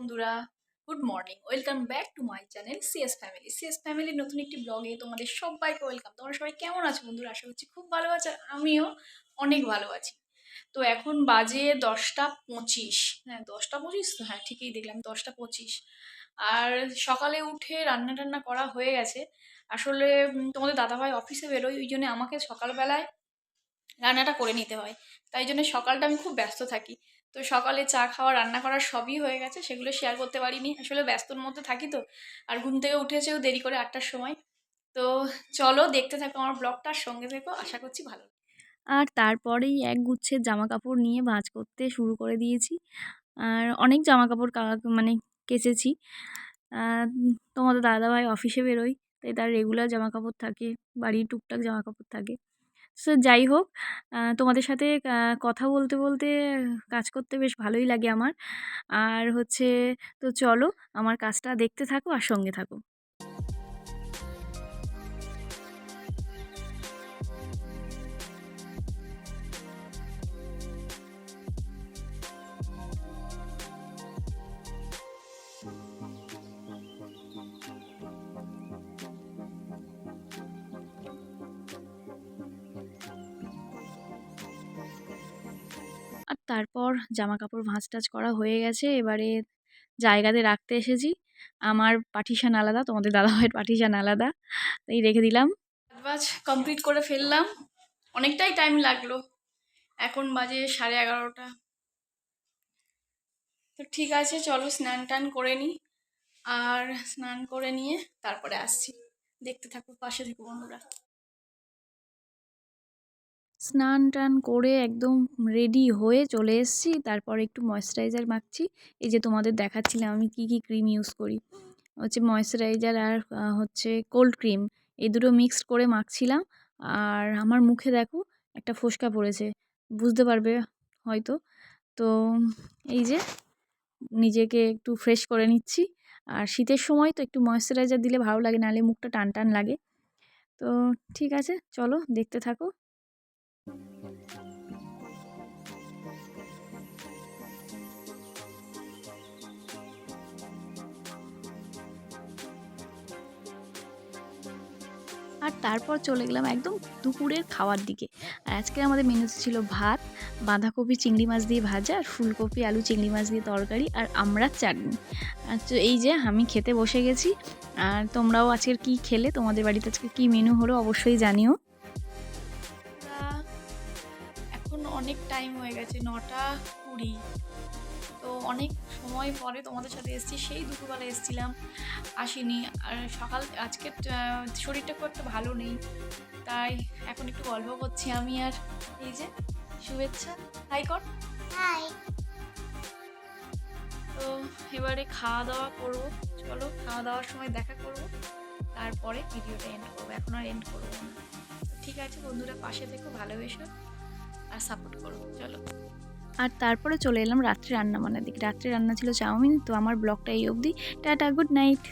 বন্ধুরা, good morning. Welcome back to my channel CS family. CS ফ্যামিলির নতুন একটি ব্লগে তোমাদের সবাইকে ওয়েলকাম। তোমরা সবাই কেমন আছো বন্ধুরা? আশা করছি খুব ভালো আছো, আর আমিও অনেক ভালো আছি। তো এখন বাজে 10টা 25। হ্যাঁ, 10টা 25 তো, হ্যাঁ ঠিকই দেখলাম, 10টা 25। আর সকালে উঠে রান্না টান্না করা হয়ে গেছে। আসলে তোমাদের দাদাভাই অফিসে বেরোয়, ওই জন্য আমাকে সকালবেলায় রান্নাটা করে নিতে হয়। তাই জন্য সকালটা আমি খুব ব্যস্ত থাকি। তো সকালে চা খাওয়া, রান্না করা সবই হয়ে গেছে, সেগুলো শেয়ার করতে পারিনি, আসলে ব্যস্তর মধ্যে থাকি তো। আর ঘুম থেকে উঠেছেও দেরি করে 8টার সময়। তো চলো দেখতে থাকো আমার ব্লগটার সঙ্গে থেকো, আশা করছি ভালো। আর তারপরেই এক গুচ্ছের জামা কাপড় নিয়ে ভাঁজ করতে শুরু করে দিয়েছি। আর অনেক জামা কাপড় মানে কেচেছি। তোমাদের দাদাভাই অফিসে বেরোয়, তাই তার রেগুলার জামা কাপড় থাকে, বাড়ির টুকটাক জামা কাপড় থাকে। সো যাই হোক, তোমাদের সাথে কথা বলতে বলতে কাজ করতে বেশ ভালোই লাগে আমার। আর হচ্ছে, তো চলো আমার কাজটা দেখতে থাকো আর সঙ্গে থাকো। আর তারপর জামা কাপড় ভাঁজ টাজ করা হয়ে গেছে, এবারে জায়গাতে রাখতে এসেছি। আমার পার্টিশন আলাদা, তোমাদের দাদাভাইয়ের পার্টিশন আলাদা, তাই রেখে দিলাম। কাজ কমপ্লিট করে ফেললাম, অনেকটাই টাইম লাগলো। এখন বাজে 11:30। তো ঠিক আছে, চলো স্নান টান করে নিই। আর স্নান করে নিয়ে তারপরে আসছি, দেখতে থাকো, পাশে থেকো বন্ধুরা। স্নান টান করে একদম রেডি হয়ে চলে এসেছি। তারপর একটু ময়েশ্চারাইজার মাখছি। এই যে তোমাদের দেখাচ্ছিলাম আমি কি কি ক্রিম ইউজ করি, হচ্ছে ময়েশ্চারাইজার আর হচ্ছে কোল্ড ক্রিম, এই দুটো মিক্সড করে মাখছিলাম। আর আমার মুখে দেখো একটা ফোস্কা পড়েছে, বুঝতে পারবে হয়তো। তো এই যে নিজেকে একটু ফ্রেশ করে নিচ্ছি। আর শীতের সময় তো একটু ময়েশ্চারাইজার দিলে ভালো লাগে, নাহলে মুখটা টান টান লাগে। তো ঠিক আছে, চলো দেখতে থাকো। আর তারপর চলে গেলাম একদম দুপুরের খাওয়ার দিকে। আর আজকে আমাদের মেনুতে ছিল ভাত, বাঁধাকপি চিংড়ি মাছ দিয়ে ভাজা, আর ফুলকপি আলু চিংড়ি মাছ দিয়ে তরকারি, আর আমড়ার চাটনি। আর তো এই যে আমি খেতে বসে গেছি। আর তোমরাও আজকের কি খেলে, তোমাদের বাড়িতে আজকে কি মেনু হলো অবশ্যই জানিও। এখন অনেক টাইম হয়ে গেছে, 9টা 20। তো অনেক সময় পরে তোমাদের সাথে এসেছি, সেই দুপুরবেলা এসেছিলাম, আসিনি। আর আজকের শরীরটা খুব একটা ভালো নেই, তাই এখন একটু গল্প করছি আমি। আর এই যে শুভেচ্ছা, হাই কর। হাই। তো এবারে খাওয়া দাওয়া করবো, চলো খাওয়া দাওয়ার সময় দেখা করবো, তারপরে ভিডিওটা এন্ড করবো, এখন আর এন্ড করবো না। ঠিক আছে বন্ধুরা, পাশে থেকো, ভালোবেসো আর সাপোর্ট করো, চলো। আর তারপরে চলে এলাম রাত্রে রান্না বান্নার দিকে। রাত্রে রান্না ছিল চাউমিন। তো আমার ব্লগটা এই অবধি, টাটা, গুড নাইট।